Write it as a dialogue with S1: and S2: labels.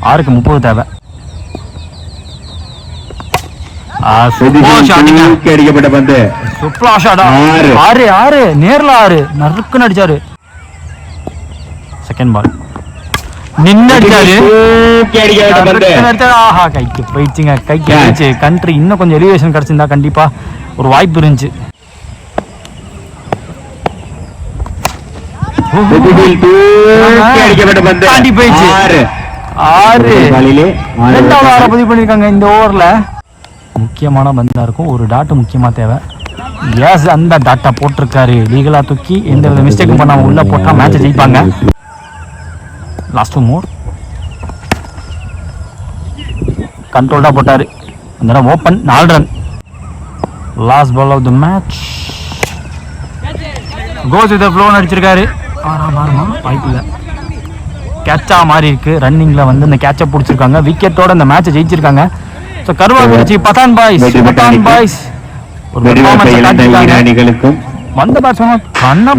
S1: 6க்கு 30 தேவை.
S2: அடிக்கப்பட்ட பந்து
S1: சூப்பர் ஷாட். 6 நேர்ல 6 நறுக்குன்னு அடிச்சாரு. செகண்ட் பால் நின்னு அடிச்சாரு. ஆஹா கைக்கு போயிடுச்சுங்க. கைக்கு போயிடுச்சு. கண்ட்ரி இன்னும் கொஞ்சம் எலிவேஷன் கிடைச்சிருந்தா கண்டிப்பா ஒரு வாய்ப்பு இருந்துச்சு. தாண்டி போயிடுச்சு. 6 2வது 6 பதிவு பண்ணிருக்காங்க இந்த ஓவர்ல. முக்கியமான பந்தா இருக்கும். ஒரு டாட் முக்கியமா தேவை. எஸ் அந்த டாட்டா போட்டிருக்காரு. லீகலா தூக்கி எந்த வித மிஸ்டேக்கும் பண்ணாம உள்ள போட்டா மேட்சை ஜெயிப்பாங்க. லாஸ்ட் மோர் கண்ட்ரோல்டா போட்டாரு. அந்த open 4 run. Last ball of the match. Goes with flow அடிச்சிருக்காரு. மாறுமா வாய்ப்பு இல்லை. கேட்சா மாறி இருக்கு. ரன்னிங்ல வந்து இந்த கேட்சை பிடிச்சிருக்காங்க. விக்கெட்டோட இந்த மேட்சை ஜெயிச்சிருக்காங்க. ஸோ கருவாக்குறிச்சி பதான் பாய்ஸ் ஒரு பெர்ஃபார்மன்ஸ் காட்டிருக்காங்க. வந்த பேட்ஸ்மேன் கண்ணா